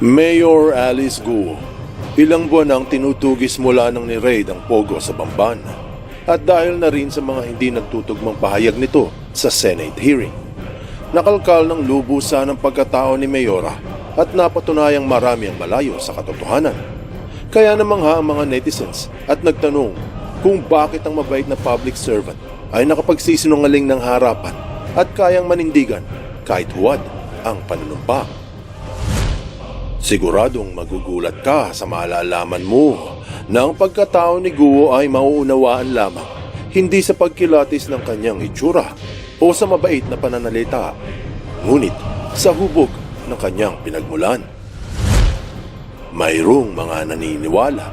Mayor Alice Guo, ilang buwan nang tinutugis mula ng ni-raid ang Pogo sa Bamban at dahil na rin sa mga hindi nagtutugmang pahayag nito sa Senate hearing. Nakalkal ng lubusan ang pagkatao ni Mayora at napatunayang marami ang malayo sa katotohanan. Kaya namangha ang mga netizens at nagtanong kung bakit ang mabait na public servant ay nakapagsisinungaling ng harapan at kayang manindigan kahit huwad ang panunumpa. Siguradong magugulat ka sa malalaman mo na ang pagkatao ni Guo ay mauunawaan lamang hindi sa pagkilatis ng kanyang itsura o sa mabait na pananalita, ngunit sa hubog ng kanyang pinagmulan. Mayroong mga naniniwala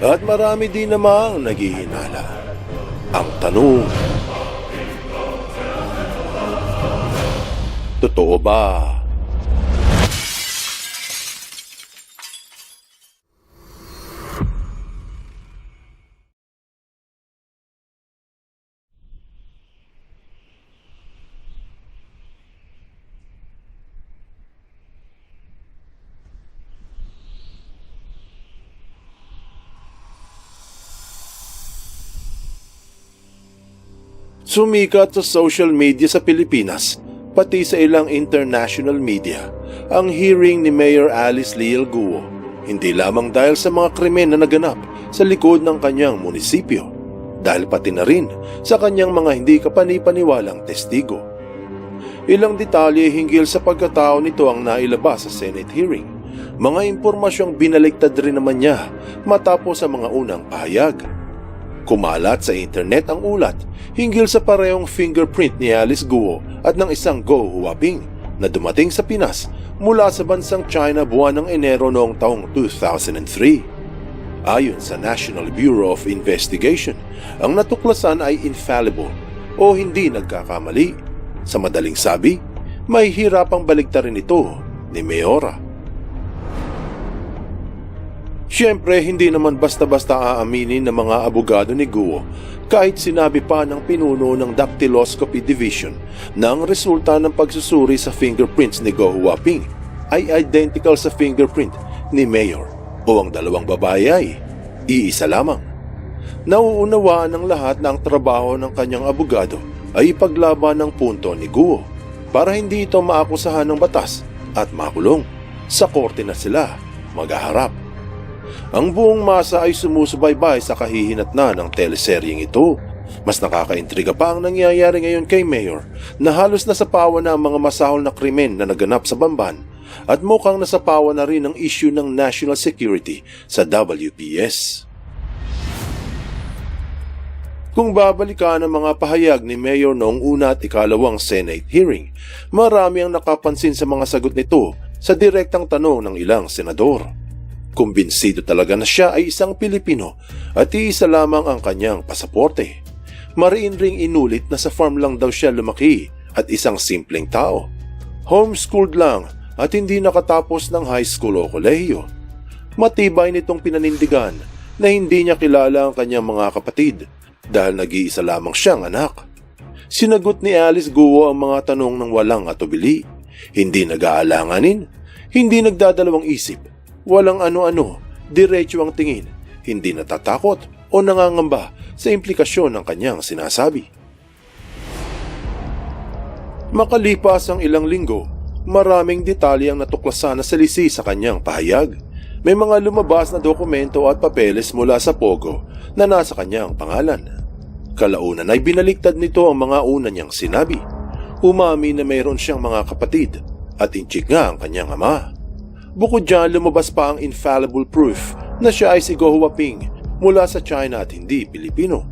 at marami din namang naghihinala. Ang tanong, totoo ba? Sumikat sa social media sa Pilipinas, pati sa ilang international media, ang hearing ni Mayor Alice Leal Guo, hindi lamang dahil sa mga krimen na naganap sa likod ng kanyang munisipyo, dahil pati na rin sa kanyang mga hindi kapanipaniwalang testigo. Ilang detalye hinggil sa pagkatao nito ang nailabas sa Senate hearing, mga impormasyong binaliktad rin naman niya matapos sa mga unang pahayag. Kumalat sa internet ang ulat hinggil sa parehong fingerprint ni Alice Guo at ng isang Go Huaping na dumating sa Pinas mula sa bansang China buwan ng Enero noong taong 2003. Ayon sa National Bureau of Investigation, ang natuklasan ay infallible o hindi nagkakamali. Sa madaling sabi, may hirapang baliktarin ito ni Mayora. Siyempre, hindi naman basta-basta aaminin ng mga abogado ni Guo kahit sinabi pa ng pinuno ng Dactyloscopy Division na ang resulta ng pagsusuri sa fingerprints ni Go Huaping ay identical sa fingerprint ni Mayor o ang dalawang babae ay iisa lamang. Nauunawaan ng lahat na ang trabaho ng kanyang abogado ay ipaglaban ng punto ni Guo para hindi ito maakusahan ng batas at makulong. Sa korte na sila maghaharap. Ang buong masa ay sumusubaybay sa kahihinatnan ng teleseryeng ito. Mas nakakaintriga pa ang nangyayari ngayon kay Mayor na halos nasapawan na ang mga masahol na krimen na naganap sa Bamban at mukhang nasapawan na rin ang issue ng national security sa WPS. Kung babalikan ang mga pahayag ni Mayor noong una at ikalawang Senate hearing, marami ang nakapansin sa mga sagot nito sa direktang tanong ng ilang senador. Kumbinsido talaga na siya ay isang Pilipino at iisa lamang ang kanyang pasaporte. Mariin ring inulit na sa farm lang daw siya lumaki at isang simpleng tao. Homeschooled lang at hindi nakatapos ng high school o kolehiyo. Matibay nitong pinanindigan na hindi niya kilala ang kanyang mga kapatid dahil nag-iisa lamang siyang anak. Sinagot ni Alice Guo ang mga tanong ng walang atubili. Hindi nag-aalanganin, hindi nagdadalawang isip. Walang ano-ano, diretso ang tingin, hindi natatakot o nangangamba sa implikasyon ng kanyang sinasabi. Makalipas ang ilang linggo, maraming detalye ang natuklasan na salisi sa kanyang pahayag. May mga lumabas na dokumento at papeles mula sa Pogo na nasa kanyang pangalan. Kalaunan ay binaliktad nito ang mga una niyang sinabi. Umami na mayroon siyang mga kapatid at inchik nga ang kanyang ama. Bukod dyan, lumabas pa ang infallible proof na siya ay si Go Huaping mula sa China at hindi Pilipino.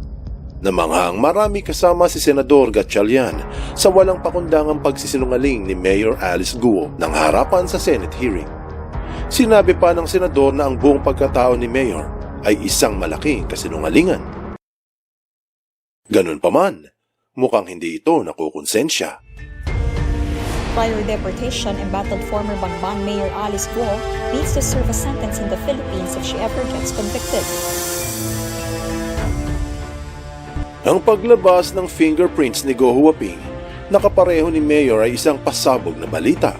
Namanghang marami kasama si Senador Gatchalian sa walang pakundangang pagsisinungaling ni Mayor Alice Guo ng harapan sa Senate hearing. Sinabi pa ng senador na ang buong pagkatao ni Mayor ay isang malaking kasinungalingan. Ganun pa man, mukhang hindi ito nakukonsensya. Prior deportation, embattled former Bamban Mayor Alice Guo needs to serve a sentence in the Philippines if she ever gets convicted. Ang paglabas ng fingerprints ni Go Huaping, nakapareho ni Mayor ay isang pasabog na balita.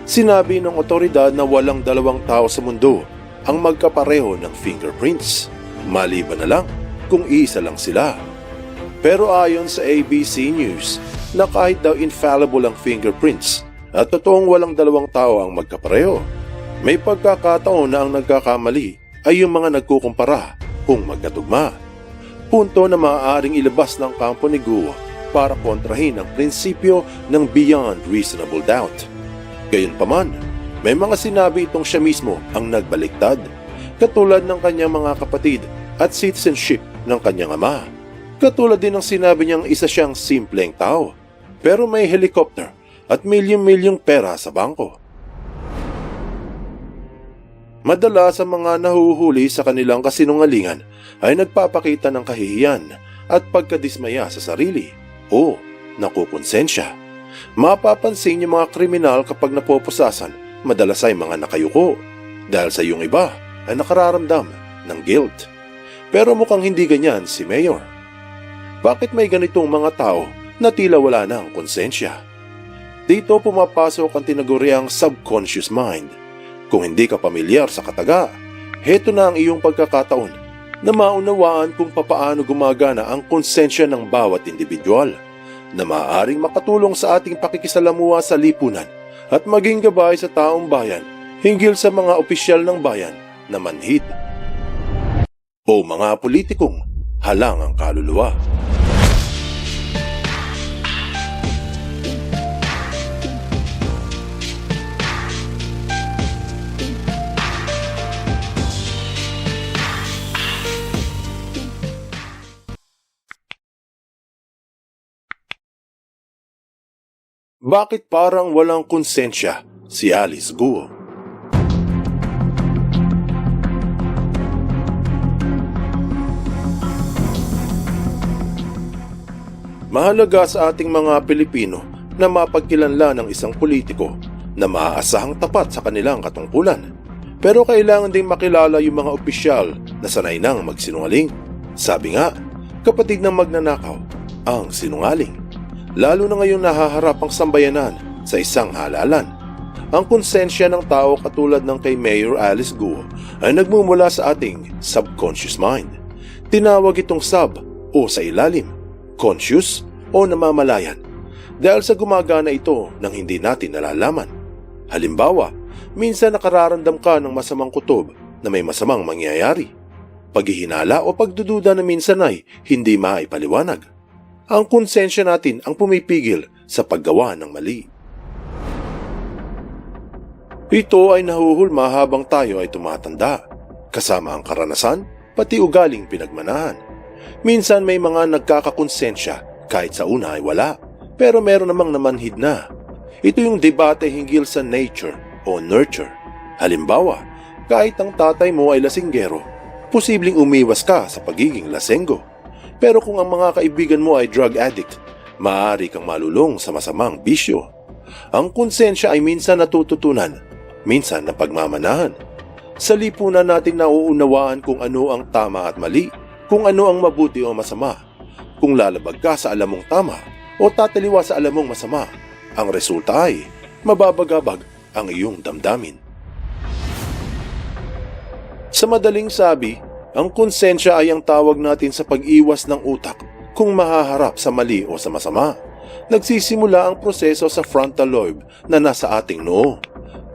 Sinabi ng otoridad na walang dalawang tao sa mundo ang magkapareho ng fingerprints, maliban na lang kung iisa lang sila. Pero ayon sa ABC News na kahit daw infallible ang fingerprints at totoong walang dalawang tao ang magkapareho, may pagkakataon na ang nagkakamali ay yung mga nagkukumpara kung magkatugma. Punto na maaaring ilabas ng kampo ni Guo para kontrahin ang prinsipyo ng beyond reasonable doubt. Gayunpaman, may mga sinabi itong siya mismo ang nagbaliktad, katulad ng kanyang mga kapatid at citizenship ng kanyang ama. Katulad din ng sinabi niyang isa siyang simpleng tao, pero may helicopter at milyong-milyong pera sa bangko. Madalas ang mga nahuhuli sa kanilang kasinungalingan ay nagpapakita ng kahihiyan at pagkadismaya sa sarili o nakukonsensya. Mapapansin yung mga kriminal kapag napoposasan, madalas ay mga nakayuko dahil sa iyong iba ay nakararamdam ng guilt. Pero mukhang hindi ganyan si Mayor. Bakit may ganitong mga tao na tila wala ng konsensya? Dito pumapasok ang tinaguriang subconscious mind. Kung hindi ka pamilyar sa kataga, heto na ang iyong pagkakataon na maunawaan kung papaano gumagana ang konsensya ng bawat individual na maaaring makatulong sa ating pakikisalamuha sa lipunan at maging gabay sa taong bayan hinggil sa mga opisyal ng bayan na manhid o mga politikong halang ang kaluluwa. Bakit parang walang konsensya si Alice Guo? Mahalaga sa ating mga Pilipino na mapagkilanlan ng isang politiko na maaasahang tapat sa kanilang katungkulan. Pero kailangan ding makilala yung mga opisyal na sanay nang magsinungaling. Sabi nga, kapatid ng magnanakaw ang sinungaling. Lalo na ngayong nahaharap ang sambayanan sa isang halalan. Ang konsensya ng tao katulad ng kay Mayor Alice Guo ay nagmumula sa ating subconscious mind. Tinawag itong sub o sa ilalim, conscious o namamalayan dahil sa gumagana ito nang hindi natin nalalaman. Halimbawa, minsan nakararamdam ka ng masamang kutob na may masamang mangyayari. Paghihinala o pagdududa na minsan ay hindi maipaliwanag. Ang konsensya natin ang pumipigil sa paggawa ng mali. Ito ay nahuhulma habang tayo ay tumatanda, kasama ang karanasan, pati ugaling pinagmanahan. Minsan may mga nagkakakonsensya kahit sa una ay wala, pero meron namang namanhid na. Ito yung debate hinggil sa nature o nurture. Halimbawa, kahit ang tatay mo ay lasinggero, posibleng umiwas ka sa pagiging lasenggo. Pero kung ang mga kaibigan mo ay drug addict, maaari kang malulong sa masamang bisyo. Ang konsensya ay minsan natututunan, minsan napagmamanahan. Sa lipunan natin nauunawaan kung ano ang tama at mali, kung ano ang mabuti o masama. Kung lalabag ka sa alam mong tama o tataliwa sa alam mong masama, ang resulta ay mababagabag ang iyong damdamin. Sa madaling sabi, ang konsensya ay ang tawag natin sa pag-iwas ng utak kung mahaharap sa mali o sa masama. Nagsisimula ang proseso sa frontal lobe na nasa ating noo.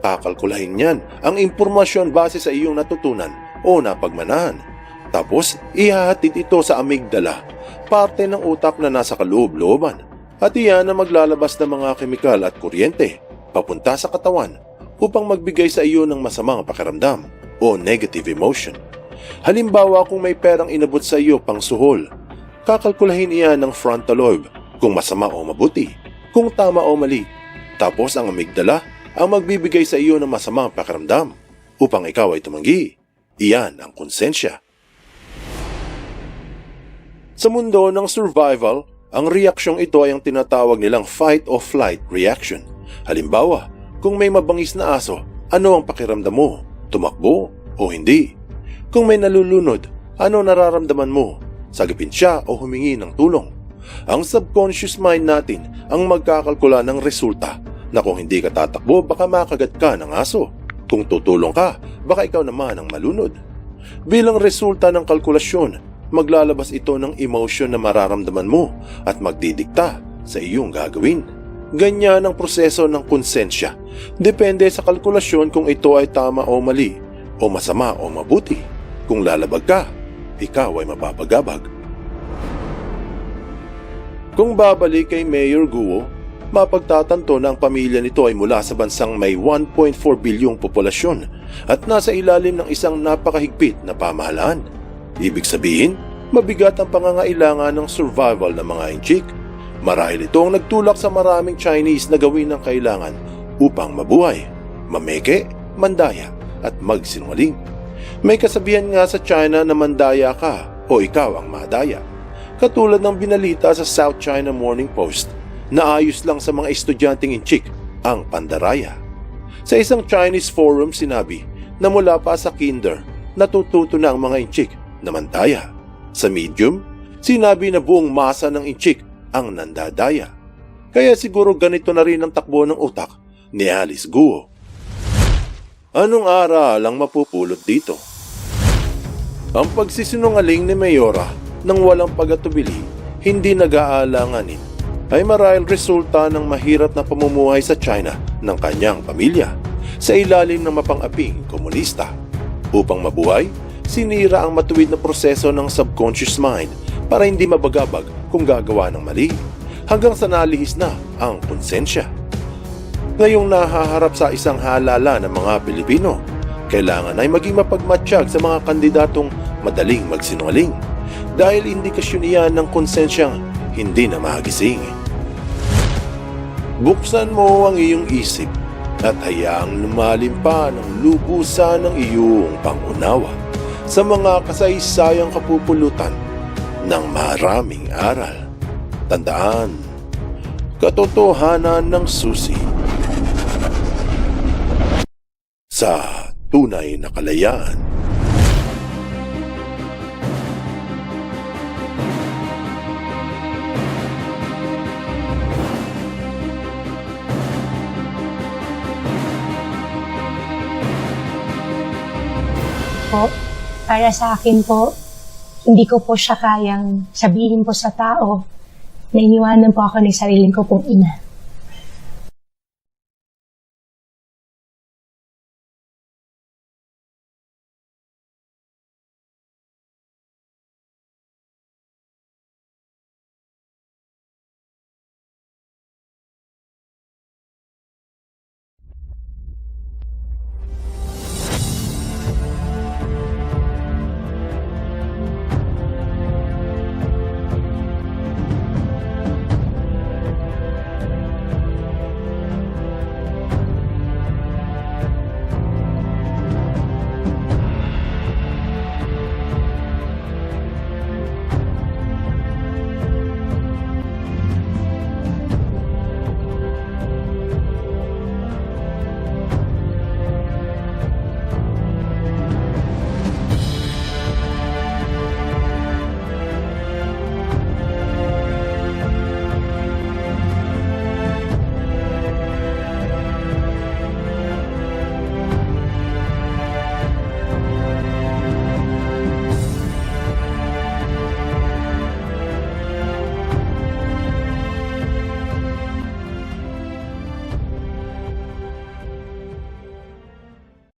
Kakalkulahin niyan ang impormasyon base sa iyong natutunan o napagmanahan. Tapos, ihahatid ito sa amygdala, parte ng utak na nasa kaloob-looban. At iyan ang maglalabas ng mga kemikal at kuryente papunta sa katawan upang magbigay sa iyo ng masamang pakiramdam o negative emotion. Halimbawa kung may perang inabot sa iyo pang suhol, kakalkulahin iyan ng frontal lobe kung masama o mabuti, kung tama o mali. Tapos ang amygdala ang magbibigay sa iyo ng masamang pakiramdam upang ikaw ay tumanggi. Iyan ang konsensya. Sa mundo ng survival, ang reaksyong ito ay ang tinatawag nilang fight or flight reaction. Halimbawa, kung may mabangis na aso, ano ang pakiramdam mo? Tumakbo o hindi? Kung may nalulunod, ano nararamdaman mo? Sagipin siya o humingi ng tulong? Ang subconscious mind natin ang magkakalkula ng resulta na kung hindi ka tatakbo baka makagat ka ng aso. Kung tutulong ka, baka ikaw naman ang malunod. Bilang resulta ng kalkulasyon, maglalabas ito ng emotion na mararamdaman mo at magdidikta sa iyong gagawin. Ganyan ang proseso ng konsensya. Depende sa kalkulasyon kung ito ay tama o mali, o masama o mabuti. Kung lalabag ka, ikaw ay mapapagabag. Kung babalik kay Mayor Guo, mapagtatanto na ang pamilya nito ay mula sa bansang may 1.4 bilyong populasyon at nasa ilalim ng isang napakahigpit na pamahalaan. Ibig sabihin, mabigat ang pangangailangan ng survival ng mga inchik. Marahil ito ang nagtulak sa maraming Chinese na gawin ang kailangan upang mabuhay, mameke, mandaya at magsinungaling. May kasabihan nga sa China na mandaya ka o ikaw ang madaya. Katulad ng binalita sa South China Morning Post na ayos lang sa mga estudyanteng inchik ang pandaraya. Sa isang Chinese forum sinabi na mula pa sa kinder natututo na ang mga inchik na mandaya. Sa medium, sinabi na buong masa ng inchik ang nandadaya. Kaya siguro ganito na rin ang takbo ng utak ni Alice Guo. Anong aral ang mapupulot dito? Ang pagsisinungaling ni Mayora nang walang pag-atubili, hindi nag-aalanganin, ay marahil resulta ng mahirap na pamumuhay sa China ng kanyang pamilya sa ilalim ng mapang-aping komunista. Upang mabuhay, sinira ang matuwid na proseso ng subconscious mind para hindi mabagabag kung gagawa ng mali, hanggang sa nalihis na ang konsensya. Ngayong nahaharap sa isang halala ng mga Pilipino, kailangan ay maging mapagmatsyag sa mga kandidatong madaling magsinungaling dahil indikasyon iyan ng konsensyang hindi na magising. Buksan mo ang iyong isip at hayaang lumalim pa ng lubusan ng iyong pangunawa sa mga kasaysayang kapupulutan ng maraming aral. Tandaan, katotohanan ng susi sa tunay na kalayaan. Po, para sa akin po, hindi ko po siya kayang sabihin po sa tao na iniwanan po ako ng sarili ko pong ina.